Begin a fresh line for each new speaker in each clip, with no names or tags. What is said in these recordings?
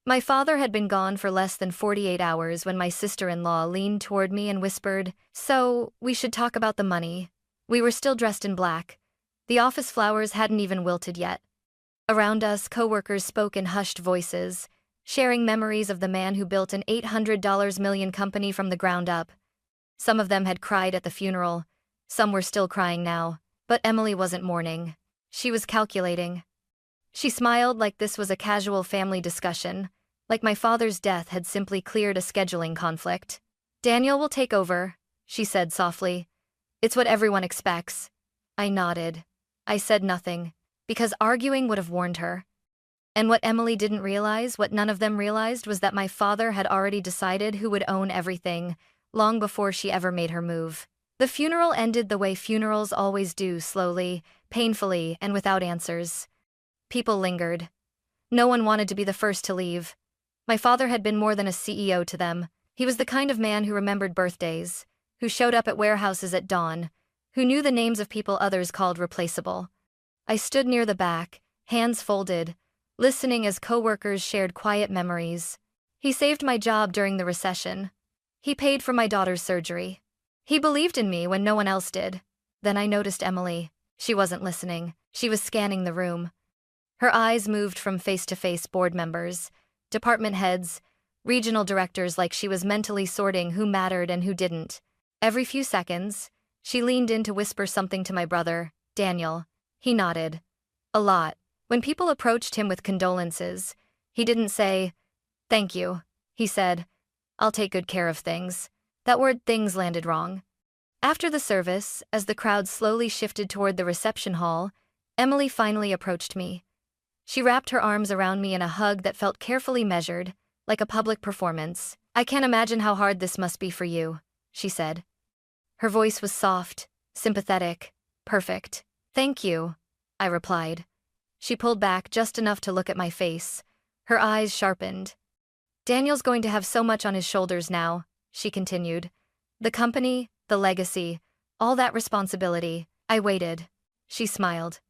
My father had been gone for less than 48 hours when my sister-in-law leaned toward me and whispered, "So, we should talk about the money." We were still dressed in black. The office flowers hadn't even wilted yet. Around us, coworkers spoke in hushed voices, sharing memories of the man who built an $800 million company from the ground up. Some of them had cried at the funeral, some were still crying now, but Emily wasn't mourning. She was calculating. She smiled like this was a casual family discussion, like my father's death had simply cleared a scheduling conflict. "Daniel will take over," she said softly. "It's what everyone expects." I nodded. I said nothing, because arguing would have warned her. And what Emily didn't realize, what none of them realized, was that my father had already decided who would own everything, long before she ever made her move. The funeral ended the way funerals always do, slowly, painfully, and without answers. People lingered. No one wanted to be the first to leave. My father had been more than a CEO to them. He was the kind of man who remembered birthdays, who showed up at warehouses at dawn, who knew the names of people others called replaceable. I stood near the back, hands folded, listening as coworkers shared quiet memories. He saved my job during the recession. He paid for my daughter's surgery. He believed in me when no one else did. Then I noticed Emily. She wasn't listening. She was scanning the room. Her eyes moved from face-to-face board members, department heads, regional directors, like she was mentally sorting who mattered and who didn't. Every few seconds, she leaned in to whisper something to my brother, Daniel. He nodded. A lot. When people approached him with condolences, he didn't say, "Thank you." He said, "I'll take good care of things." That word "things" landed wrong. After the service, as the crowd slowly shifted toward the reception hall, Emily finally approached me. She wrapped her arms around me in a hug that felt carefully measured, like a public performance. "I can't imagine how hard this must be for you," she said. Her voice was soft, sympathetic, perfect. "Thank you," I replied. She pulled back just enough to look at my face. Her eyes sharpened. "Daniel's going to have so much on his shoulders now," she continued. "The company, the legacy, all that responsibility." I waited. She smiled.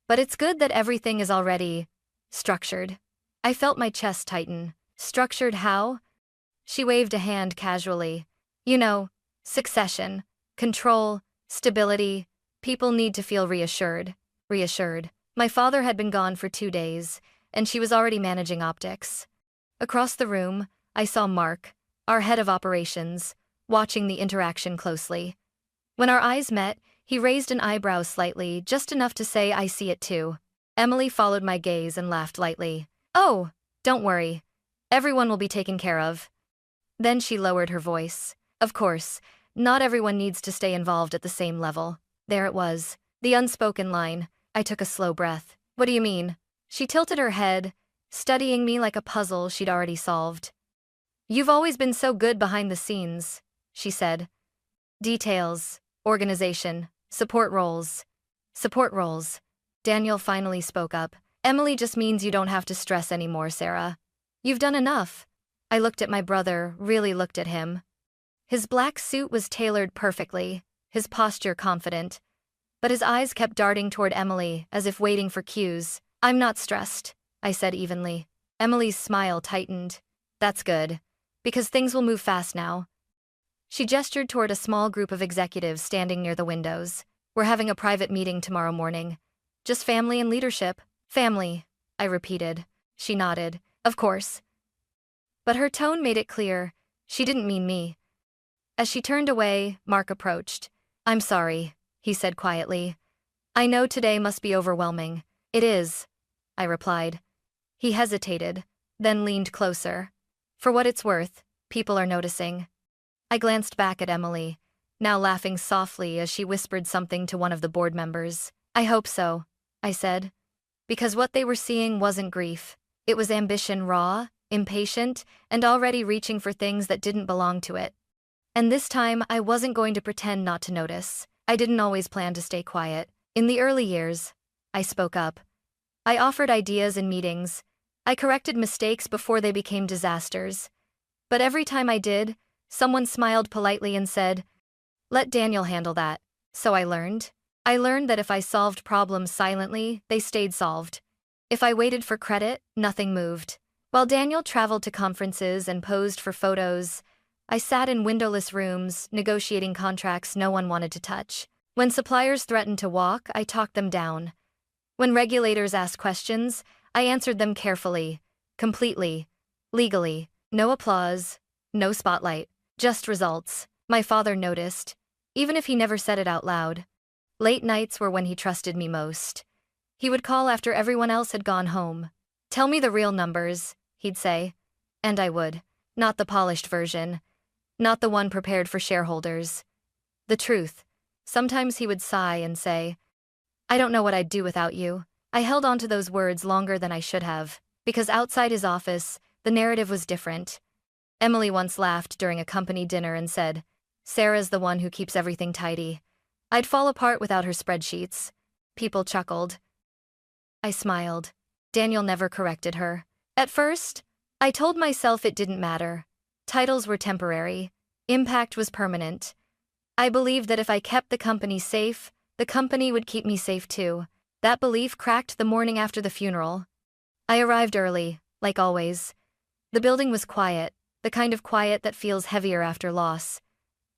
"But it's good that everything is already structured." I felt my chest tighten. "Structured how?" She waved a hand casually. "You know, succession, control, stability. People need to feel reassured." Reassured. My father had been gone for 2 days, and she was already managing optics. Across the room, I saw Mark, our head of operations, watching the interaction closely. When our eyes met, he raised an eyebrow slightly, just enough to say, "I see it too." Emily followed my gaze and laughed lightly. "Oh, don't worry. Everyone will be taken care of." Then she lowered her voice. "Of course, not everyone needs to stay involved at the same level." There it was, the unspoken line. I took a slow breath. "What do you mean?" She tilted her head, studying me like a puzzle she'd already solved. "You've always been so good behind the scenes," she said. "Details, organization, support roles." Support roles. Daniel finally spoke up. "Emily just means you don't have to stress anymore, Sarah. You've done enough." I looked at my brother, really looked at him. His black suit was tailored perfectly, his posture confident. But his eyes kept darting toward Emily, as if waiting for cues. "I'm not stressed," I said evenly. Emily's smile tightened. "That's good. Because things will move fast now." She gestured toward a small group of executives standing near the windows. "We're having a private meeting tomorrow morning. Just family and leadership." "Family," I repeated. She nodded. "Of course." But her tone made it clear, she didn't mean me. As she turned away, Mark approached. "I'm sorry," he said quietly. "I know today must be overwhelming." "It is," I replied. He hesitated, then leaned closer. "For what it's worth, people are noticing." I glanced back at Emily, now laughing softly as she whispered something to one of the board members. "I hope so," I said. Because what they were seeing wasn't grief. It was ambition, raw, impatient, and already reaching for things that didn't belong to it. And this time, I wasn't going to pretend not to notice. I didn't always plan to stay quiet. In the early years, I spoke up. I offered ideas in meetings. I corrected mistakes before they became disasters. But every time I did, someone smiled politely and said, "Let Daniel handle that." So I learned. I learned that if I solved problems silently, they stayed solved. If I waited for credit, nothing moved. While Daniel traveled to conferences and posed for photos, I sat in windowless rooms, negotiating contracts no one wanted to touch. When suppliers threatened to walk, I talked them down. When regulators asked questions, I answered them carefully, completely, legally. No applause, no spotlight, just results. My father noticed, even if he never said it out loud. Late nights were when he trusted me most. He would call after everyone else had gone home. "Tell me the real numbers," he'd say. And I would. Not the polished version. Not the one prepared for shareholders. The truth. Sometimes he would sigh and say, "I don't know what I'd do without you." I held on to those words longer than I should have, because outside his office, the narrative was different. Emily once laughed during a company dinner and said, "Sarah's the one who keeps everything tidy." I'd fall apart without her spreadsheets. People chuckled. I smiled. Daniel never corrected her. At first, I told myself it didn't matter. Titles were temporary. Impact was permanent. I believed that if I kept the company safe, the company would keep me safe too. That belief cracked the morning after the funeral. I arrived early, like always. The building was quiet, the kind of quiet that feels heavier after loss.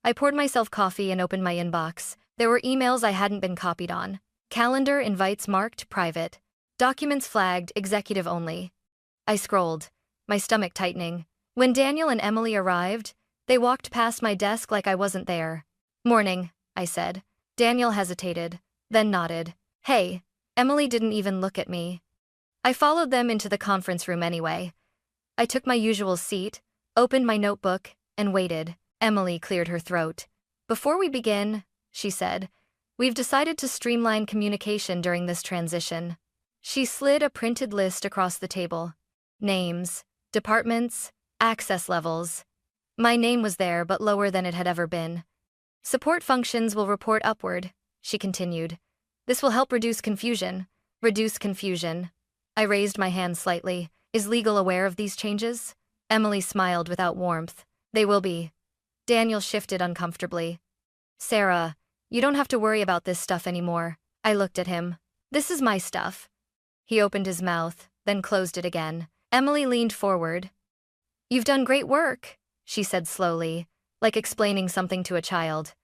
I poured myself coffee and opened my inbox. There were emails I hadn't been copied on. Calendar invites marked private. Documents flagged executive only. I scrolled, my stomach tightening. When Daniel and Emily arrived, they walked past my desk like I wasn't there. "Morning," I said. Daniel hesitated, then nodded. "Hey." Emily didn't even look at me. I followed them into the conference room anyway. I took my usual seat, opened my notebook, and waited. Emily cleared her throat. "Before we begin," she said, "we've decided to streamline communication during this transition." She slid a printed list across the table. Names, departments, access levels. My name was there, but lower than it had ever been. "Support functions will report upward," she continued. "This will help reduce confusion." Reduce confusion. I raised my hand slightly. "Is legal aware of these changes?" Emily smiled without warmth. "They will be." Daniel shifted uncomfortably. "Sarah, you don't have to worry about this stuff anymore." I looked at him. "This is my stuff." He opened his mouth, then closed it again. Emily leaned forward. "You've done great work," she said slowly, like explaining something to a child.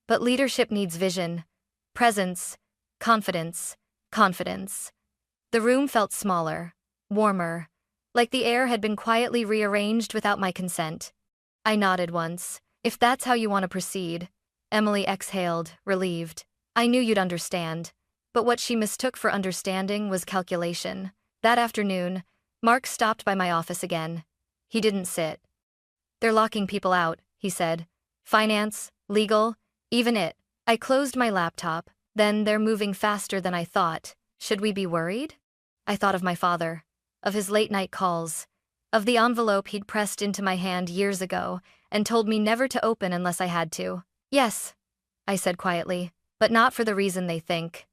"But leadership needs vision, presence, confidence, confidence." The room felt smaller, warmer, like the air had been quietly rearranged without my consent. I nodded once. "If that's how you want to proceed." Emily exhaled, relieved. "I knew you'd understand." But what she mistook for understanding was calculation. That afternoon, Mark stopped by my office again. He didn't sit. "They're locking people out," he said. "Finance, legal, even it." I closed my laptop. "Then they're moving faster than I thought. Should we be worried?" I thought of my father, of his late-night calls, of the envelope he'd pressed into my hand years ago and told me never to open unless I had to. "Yes," I said quietly, "but not for the reason they think."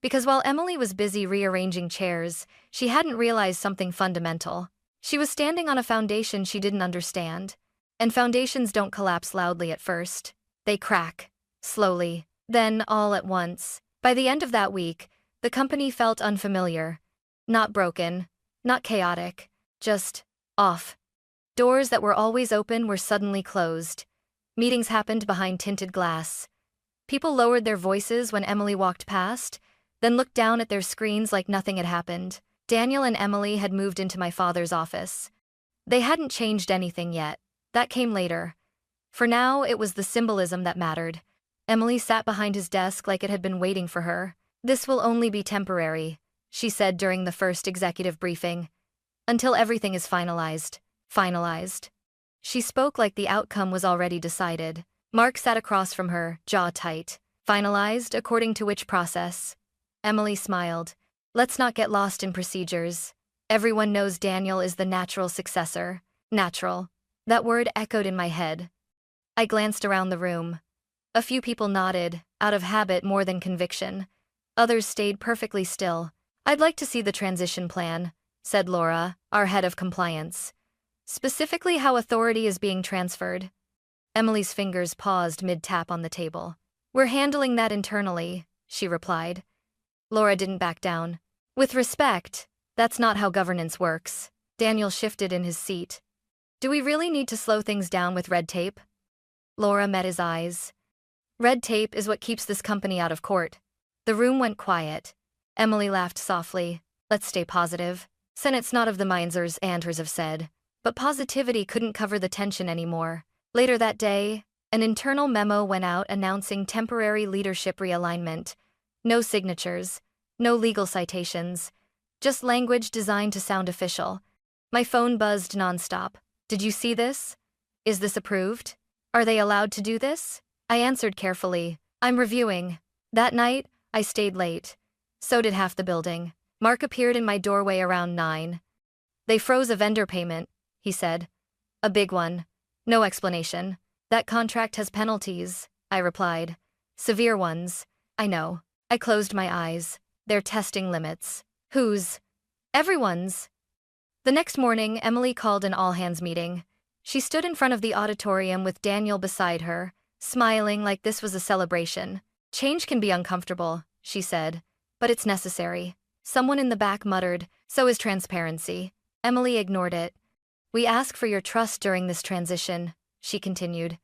Because while Emily was busy rearranging chairs, she hadn't realized something fundamental. She was standing on a foundation she didn't understand. And foundations don't collapse loudly at first. They crack, slowly, then all at once. By the end of that week, the company felt unfamiliar. Not broken, not chaotic, just off. Doors that were always open were suddenly closed. Meetings happened behind tinted glass. People lowered their voices when Emily walked past, then looked down at their screens like nothing had happened. Daniel and Emily had moved into my father's office. They hadn't changed anything yet. That came later. For now, it was the symbolism that mattered. Emily sat behind his desk like it had been waiting for her. "This will only be temporary," she said during the first executive briefing. "Until everything is finalized." Finalized. She spoke like the outcome was already decided. Mark sat across from her, jaw tight. "Finalized according to which process?" Emily smiled. "Let's not get lost in procedures. Everyone knows Daniel is the natural successor." Natural. That word echoed in my head. I glanced around the room. A few people nodded, out of habit more than conviction. Others stayed perfectly still. "I'd like to see the transition plan," said Laura, our head of compliance. "Specifically how authority is being transferred." Emily's fingers paused mid-tap on the table. "We're handling that internally," she replied. Laura didn't back down. "With respect, that's not how governance works." Daniel shifted in his seat. Do we really need to slow things down with red tape? Laura met his eyes. Red tape is what keeps this company out of court. The room went quiet. Emily laughed softly. Let's stay positive. Senate's not of the misers Andrews have said. But positivity couldn't cover the tension anymore. Later that day, an internal memo went out announcing temporary leadership realignment. No signatures, no legal citations, just language designed to sound official. My phone buzzed nonstop. Did you see this? Is this approved? Are they allowed to do this? I answered carefully. I'm reviewing. That night, I stayed late. So did half the building. Mark appeared in my doorway around 9. They froze a vendor payment, he said. A big one. No explanation. That contract has penalties, I replied. Severe ones. I know. I closed my eyes. They're testing limits. Whose? Everyone's. The next morning, Emily called an all-hands meeting. She stood in front of the auditorium with Daniel beside her, smiling like this was a celebration. Change can be uncomfortable, she said, but it's necessary. Someone in the back muttered, so is transparency. Emily ignored it. We ask for your trust during this transition, she continued.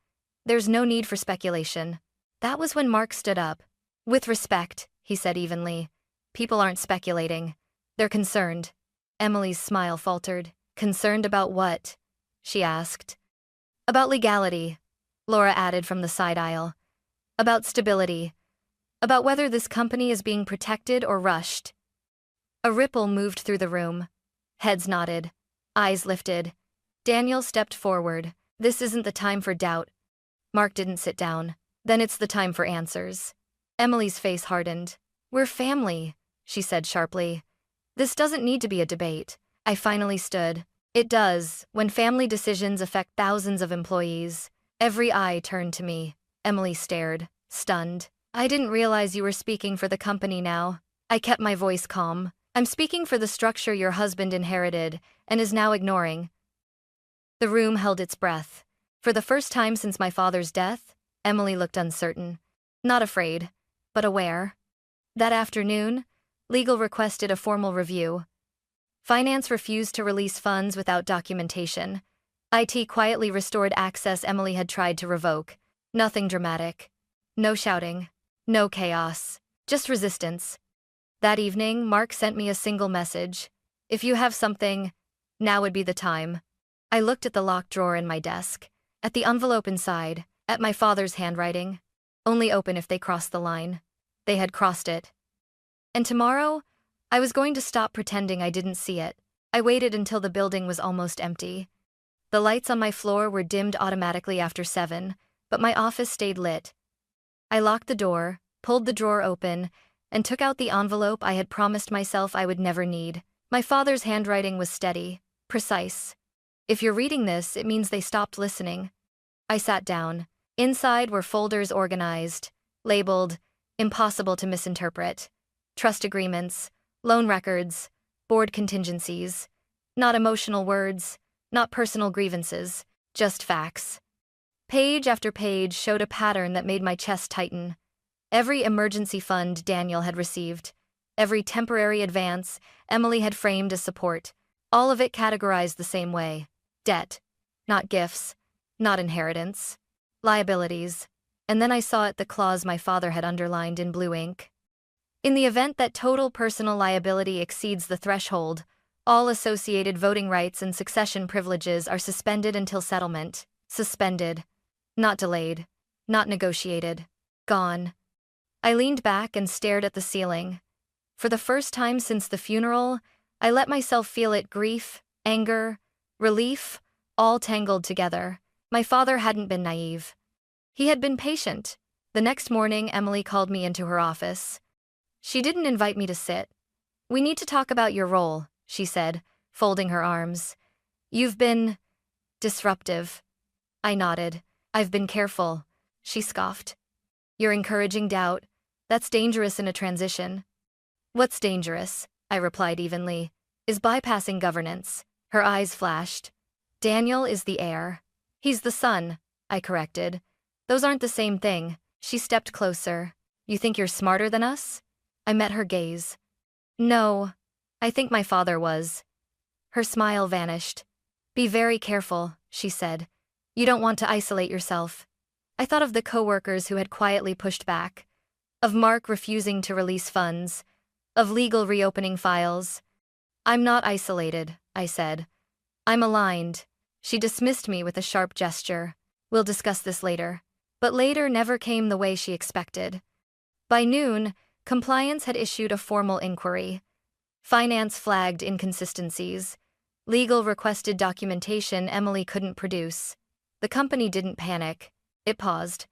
There's no need for speculation. That was when Mark stood up. With respect, he said evenly. People aren't speculating. They're concerned. Emily's smile faltered. Concerned about what? She asked. About legality, Laura added from the side aisle. About stability. About whether this company is being protected or rushed. A ripple moved through the room. Heads nodded. Eyes lifted. Daniel stepped forward. This isn't the time for doubt. Mark didn't sit down. Then it's the time for answers. Emily's face hardened. We're family, she said sharply. This doesn't need to be a debate. I finally stood. It does, when family decisions affect thousands of employees. Every eye turned to me. Emily stared, stunned. I didn't realize you were speaking for the company now. I kept my voice calm. I'm speaking for the structure your husband inherited and is now ignoring. The room held its breath. For the first time since my father's death, Emily looked uncertain. Not afraid, but aware. That afternoon, legal requested a formal review. Finance refused to release funds without documentation. IT quietly restored access Emily had tried to revoke. Nothing dramatic. No shouting. No chaos. Just resistance. That evening, Mark sent me a single message. If you have something, now would be the time. I looked at the locked drawer in my desk, at the envelope inside, at my father's handwriting. Only open if they crossed the line. They had crossed it. And tomorrow, I was going to stop pretending I didn't see it. I waited until the building was almost empty. The lights on my floor were dimmed automatically after 7, but my office stayed lit. I locked the door, pulled the drawer open, and took out the envelope I had promised myself I would never need. My father's handwriting was steady, precise. If you're reading this, it means they stopped listening. I sat down. Inside were folders organized, labeled, impossible to misinterpret. Trust agreements, loan records, board contingencies. Not emotional words, not personal grievances, just facts. Page after page showed a pattern that made my chest tighten. Every emergency fund Daniel had received, every temporary advance Emily had framed as support, all of it categorized the same way. Debt, not gifts, not inheritance. Liabilities. And then I saw the clause my father had underlined in blue ink. In the event that total personal liability exceeds the threshold, all associated voting rights and succession privileges are suspended until settlement. Suspended. Not delayed. Not negotiated. Gone. I leaned back and stared at the ceiling. For the first time since the funeral, I let myself feel it: grief, anger, relief, all tangled together. My father hadn't been naive. He had been patient. The next morning, Emily called me into her office. She didn't invite me to sit. We need to talk about your role, she said, folding her arms. You've been disruptive. I nodded. I've been careful, she scoffed. You're encouraging doubt. That's dangerous in a transition. What's dangerous, I replied evenly, is bypassing governance. Her eyes flashed. Daniel is the heir. He's the son, I corrected. Those aren't the same thing. She stepped closer. You think you're smarter than us? I met her gaze. No, I think my father was. Her smile vanished. Be very careful, she said. You don't want to isolate yourself. I thought of the coworkers who had quietly pushed back, of Mark refusing to release funds, of legal reopening files. I'm not isolated, I said. I'm aligned. She dismissed me with a sharp gesture. We'll discuss this later. But later never came the way she expected. By noon, compliance had issued a formal inquiry. Finance flagged inconsistencies. Legal requested documentation Emily couldn't produce. The company didn't panic. It paused.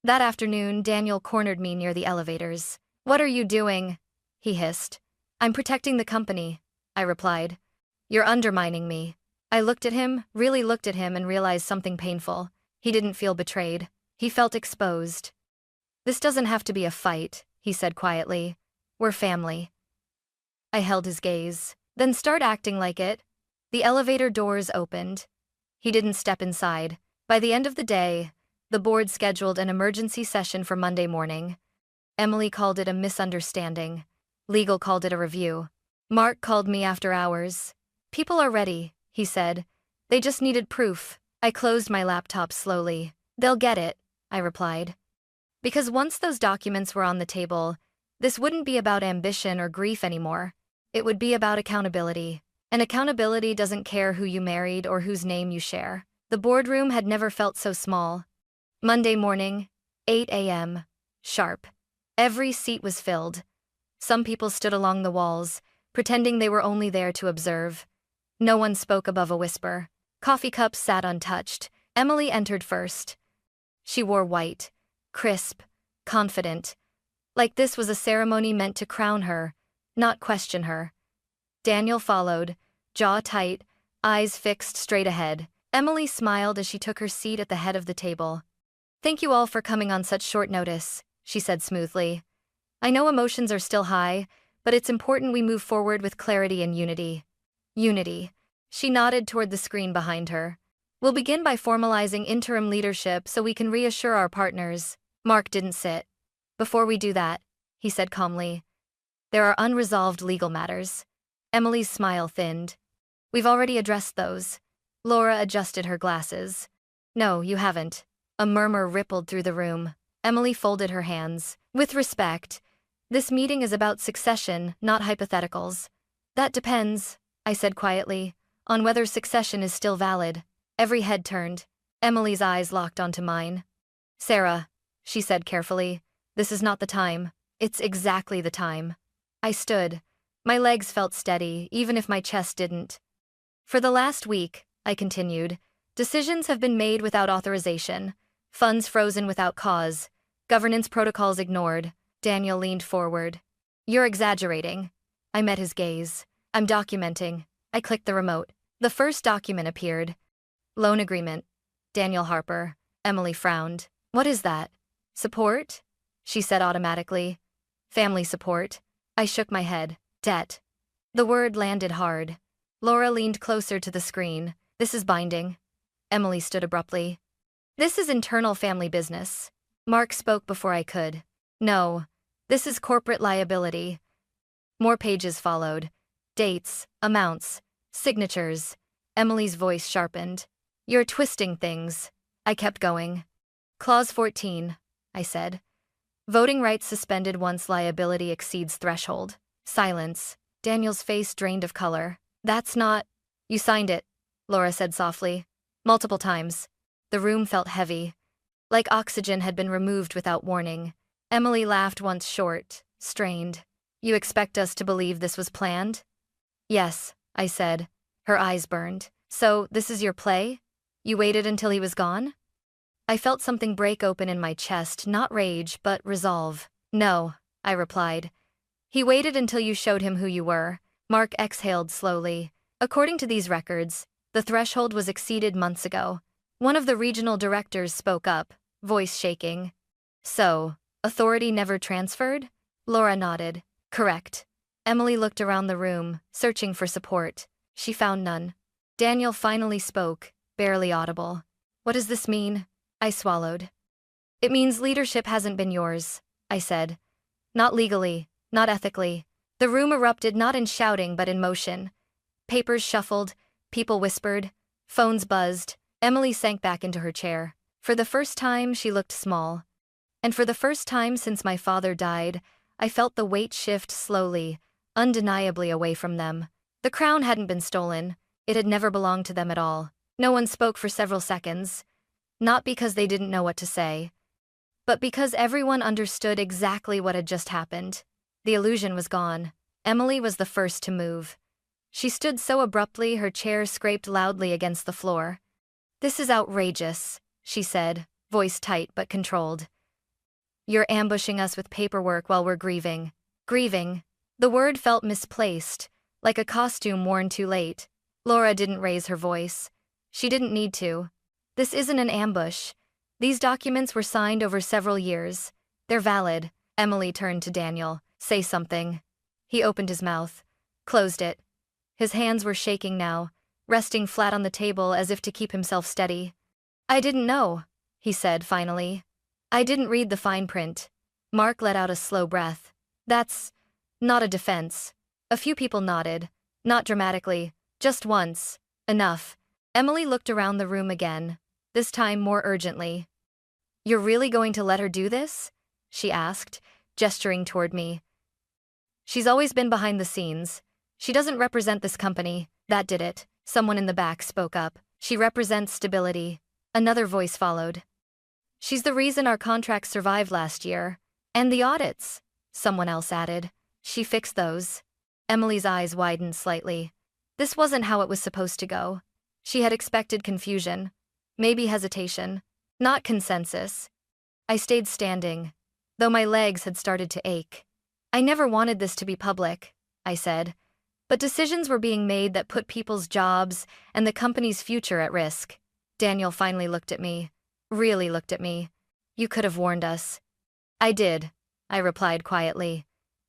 That afternoon, Daniel cornered me near the elevators. What are you doing? He hissed. I'm protecting the company, I replied. You're undermining me. I looked at him, really looked at him, and realized something painful. He didn't feel betrayed. He felt exposed. This doesn't have to be a fight, he said quietly. We're family. I held his gaze. Then start acting like it. The elevator doors opened. He didn't step inside. By the end of the day, the board scheduled an emergency session for Monday morning. Emily called it a misunderstanding. Legal called it a review. Mark called me after hours. People are ready, he said. They just needed proof. I closed my laptop slowly. They'll get it, I replied. Because once those documents were on the table, this wouldn't be about ambition or grief anymore. It would be about accountability. And accountability doesn't care who you married or whose name you share. The boardroom had never felt so small. Monday morning, 8 a.m. Sharp. Every seat was filled. Some people stood along the walls, pretending they were only there to observe. No one spoke above a whisper. Coffee cups sat untouched. Emily entered first. She wore white, crisp, confident. Like this was a ceremony meant to crown her, not question her. Daniel followed, jaw tight, eyes fixed straight ahead. Emily smiled as she took her seat at the head of the table. Thank you all for coming on such short notice, she said smoothly. I know emotions are still high, but it's important we move forward with clarity and unity. Unity. She nodded toward the screen behind her. We'll begin by formalizing interim leadership so we can reassure our partners. Mark didn't sit. Before we do that, he said calmly, there are unresolved legal matters. Emily's smile thinned. We've already addressed those. Laura adjusted her glasses. No, you haven't. A murmur rippled through the room. Emily folded her hands. With respect, this meeting is about succession, not hypotheticals. That depends, I said quietly, on whether succession is still valid. Every head turned. Emily's eyes locked onto mine. Sarah, she said carefully, this is not the time. It's exactly the time. I stood. My legs felt steady, even if my chest didn't. For the last week, I continued, decisions have been made without authorization, funds frozen without cause, governance protocols ignored. Daniel leaned forward. You're exaggerating. I met his gaze. I'm documenting. I clicked the remote. The first document appeared. Loan agreement. Daniel Harper. Emily frowned. What is that? Support? She said automatically. Family support. I shook my head. Debt. The word landed hard. Laura leaned closer to the screen. This is binding. Emily stood abruptly. This is internal family business. Mark spoke before I could. No, this is corporate liability. More pages followed. Dates, amounts, signatures. Emily's voice sharpened. You're twisting things. I kept going. Clause 14, I said. Voting rights suspended once liability exceeds threshold. Silence. Daniel's face drained of color. That's not... You signed it, Laura said softly. Multiple times. The room felt heavy. Like oxygen had been removed without warning. Emily laughed once short, strained. You expect us to believe this was planned? Yes, I said. Her eyes burned. So, this is your play? You waited until he was gone? I felt something break open in my chest, not rage, but resolve. No, I replied. He waited until you showed him who you were. Mark exhaled slowly. According to these records, the threshold was exceeded months ago. One of the regional directors spoke up, voice shaking. So, authority never transferred? Laura nodded. Correct. Emily looked around the room, searching for support. She found none. Daniel finally spoke, barely audible. What does this mean? I swallowed. It means leadership hasn't been yours, I said. Not legally, not ethically. The room erupted not in shouting but in motion. Papers shuffled, people whispered, phones buzzed. Emily sank back into her chair. For the first time, she looked small. And for the first time since my father died, I felt the weight shift slowly, undeniably away from them. The crown hadn't been stolen. It had never belonged to them at all. No one spoke for several seconds. Not because they didn't know what to say, but because everyone understood exactly what had just happened. The illusion was gone. Emily was the first to move. She stood so abruptly her chair scraped loudly against the floor. "This is outrageous," she said, voice tight but controlled. "You're ambushing us with paperwork while we're grieving." Grieving. The word felt misplaced, like a costume worn too late. Laura didn't raise her voice. She didn't need to. "This isn't an ambush. These documents were signed over several years. They're valid." Emily turned to Daniel. "Say something." He opened his mouth, closed it. His hands were shaking now, resting flat on the table as if to keep himself steady. "I didn't know," he said finally. "I didn't read the fine print." Mark let out a slow breath. "That's not a defense." A few people nodded, not dramatically, just once. Enough. Emily looked around the room again, this time more urgently. "You're really going to let her do this?" she asked, gesturing toward me. "She's always been behind the scenes. She doesn't represent this company." "That did it," someone in the back spoke up. "She represents stability." Another voice followed. "She's the reason our contracts survived last year. And the audits," someone else added. "She fixed those." Emily's eyes widened slightly. This wasn't how it was supposed to go. She had expected confusion, maybe hesitation, not consensus. I stayed standing, though my legs had started to ache. "I never wanted this to be public," I said. "But decisions were being made that put people's jobs and the company's future at risk." Daniel finally looked at me, really looked at me. "You could have warned us." "I did," I replied quietly.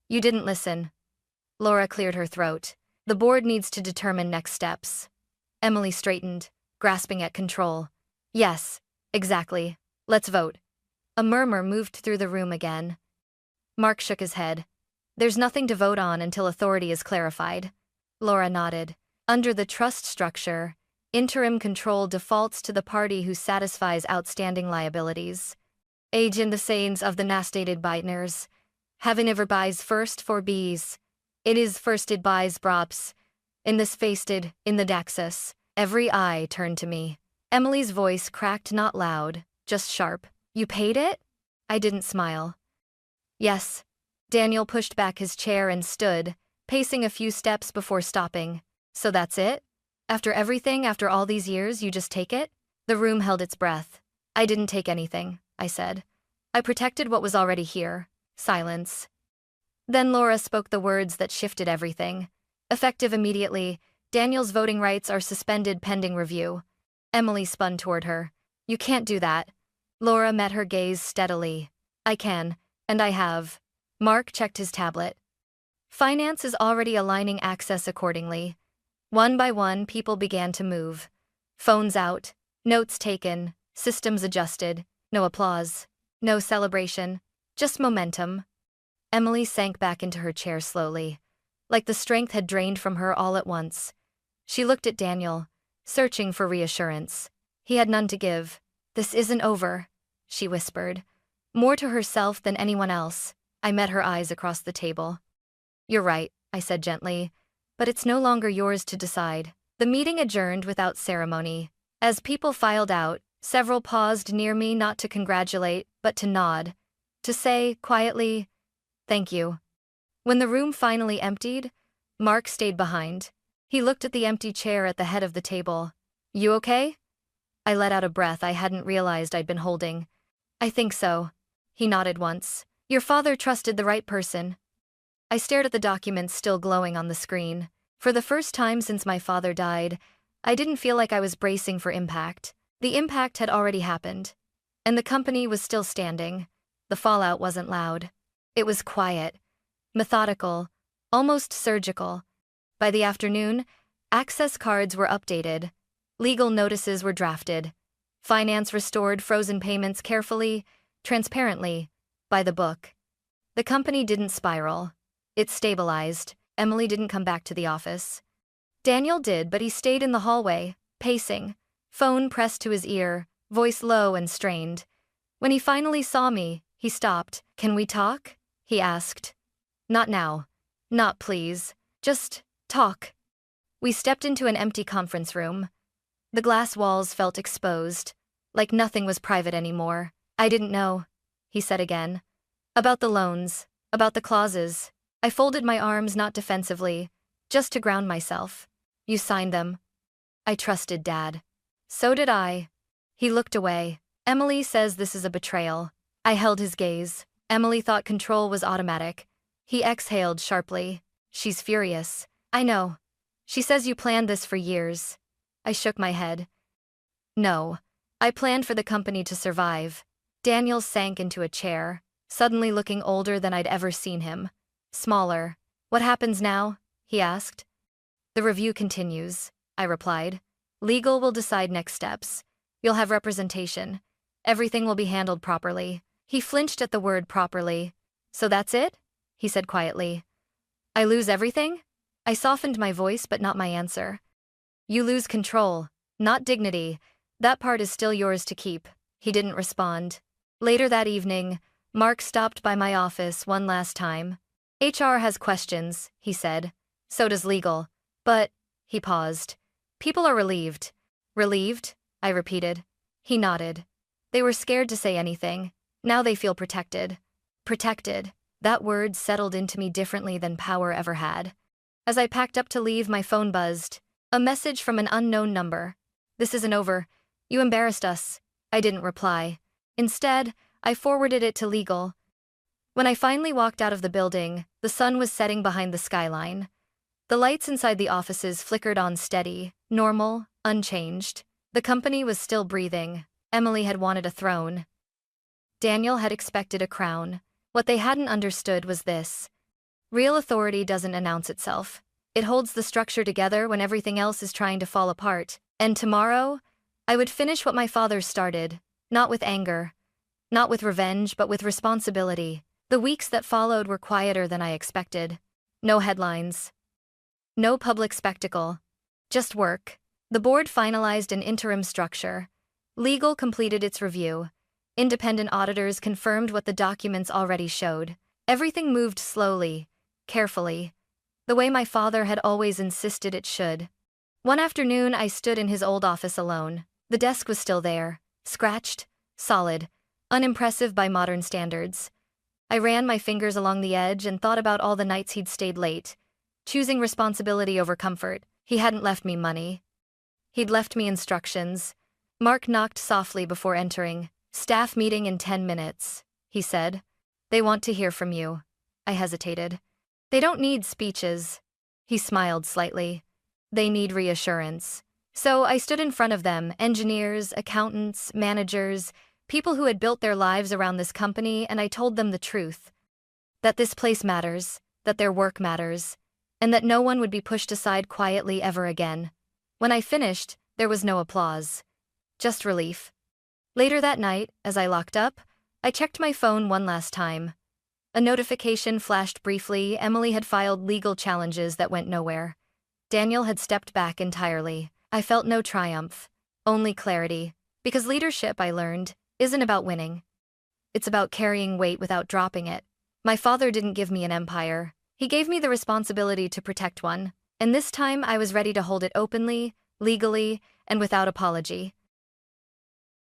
"You didn't listen." Laura cleared her throat. "The board needs to determine next steps." Emily straightened, grasping at control. "Yes, exactly. Let's vote." A murmur moved through the room again. Mark shook his head. "There's nothing to vote on until authority is clarified." Laura nodded. "Under the trust structure, interim control defaults to the party who satisfies outstanding liabilities. Age in the sayings of the nastated Beitners. Heaven ever buys first for bees. It is firsted buys brops. In this fasted, in the daxus." Every eye turned to me. Emily's voice cracked not loud, just sharp. "You paid it?" I didn't smile. "Yes." Daniel pushed back his chair and stood, pacing a few steps before stopping. "So that's it? After everything, after all these years, you just take it?" The room held its breath. "I didn't take anything," I said. "I protected what was already here." Silence. Then Laura spoke the words that shifted everything. "Effective immediately, Daniel's voting rights are suspended pending review." Emily spun toward her. "You can't do that." Laura met her gaze steadily. "I can, and I have." Mark checked his tablet. "Finance is already aligning access accordingly." One by one, people began to move. Phones out, notes taken, systems adjusted. No applause, no celebration, just momentum. Emily sank back into her chair slowly, like the strength had drained from her all at once. She looked at Daniel, searching for reassurance. He had none to give. "This isn't over," she whispered, more to herself than anyone else. I met her eyes across the table. "You're right," I said gently, "but it's no longer yours to decide." The meeting adjourned without ceremony. As people filed out, several paused near me not to congratulate, but to nod, to say, quietly, "Thank you." When the room finally emptied, Mark stayed behind. He looked at the empty chair at the head of the table. "You okay?" I let out a breath I hadn't realized I'd been holding. "I think so." He nodded once. "Your father trusted the right person." I stared at the documents still glowing on the screen. For the first time since my father died, I didn't feel like I was bracing for impact. The impact had already happened. And the company was still standing. The fallout wasn't loud. It was quiet, methodical, almost surgical. By the afternoon, access cards were updated. Legal notices were drafted. Finance restored frozen payments carefully, transparently, by the book. The company didn't spiral. It stabilized. Emily didn't come back to the office. Daniel did, but he stayed in the hallway, pacing, phone pressed to his ear, voice low and strained. When he finally saw me, he stopped. "Can we talk?" he asked. "Not now. Not please. Just talk." We stepped into an empty conference room. The glass walls felt exposed, like nothing was private anymore. "I didn't know," he said again. "About the loans, about the clauses." I folded my arms not defensively, just to ground myself. "You signed them." "I trusted Dad." "So did I." He looked away. "Emily says this is a betrayal." I held his gaze. Emily thought control was automatic. He exhaled sharply. "She's furious." "I know. She says you planned this for years." I shook my head. "No. I planned for the company to survive." Daniel sank into a chair, suddenly looking older than I'd ever seen him. Smaller. "What happens now?" he asked. "The review continues," I replied. "Legal will decide next steps. You'll have representation. Everything will be handled properly." He flinched at the word properly. "So that's it?" he said quietly. "I lose everything?" I softened my voice but not my answer. "You lose control, not dignity. That part is still yours to keep." He didn't respond. Later that evening, Mark stopped by my office one last time. "HR has questions," he said. "So does legal. But," he paused. "People are relieved." "Relieved?" I repeated. He nodded. "They were scared to say anything. Now they feel protected." Protected. That word settled into me differently than power ever had. As I packed up to leave, my phone buzzed. A message from an unknown number. "This isn't over. You embarrassed us." I didn't reply. Instead, I forwarded it to legal. When I finally walked out of the building, the sun was setting behind the skyline. The lights inside the offices flickered on steady, normal, unchanged. The company was still breathing. Emily had wanted a throne. Daniel had expected a crown. What they hadn't understood was this. Real authority doesn't announce itself. It holds the structure together when everything else is trying to fall apart. And tomorrow, I would finish what my father started, not with anger, not with revenge, but with responsibility. The weeks that followed were quieter than I expected. No headlines. No public spectacle. Just work. The board finalized an interim structure. Legal completed its review. Independent auditors confirmed what the documents already showed. Everything moved slowly, carefully, the way my father had always insisted it should. One afternoon, I stood in his old office alone. The desk was still there, scratched, solid, unimpressive by modern standards. I ran my fingers along the edge and thought about all the nights he'd stayed late, choosing responsibility over comfort. He hadn't left me money. He'd left me instructions. Mark knocked softly before entering. "Staff meeting in 10 minutes, he said. "They want to hear from you." I hesitated. "They don't need speeches." He smiled slightly. "They need reassurance." So I stood in front of them, engineers, accountants, managers, people who had built their lives around this company, and I told them the truth. That this place matters, that their work matters, and that no one would be pushed aside quietly ever again. When I finished, there was no applause. Just relief. Later that night, as I locked up, I checked my phone one last time. A notification flashed briefly. Emily had filed legal challenges that went nowhere. Daniel had stepped back entirely. I felt no triumph, only clarity. Because leadership, I learned, isn't about winning. It's about carrying weight without dropping it. My father didn't give me an empire. He gave me the responsibility to protect one. And this time I was ready to hold it openly, legally, and without apology.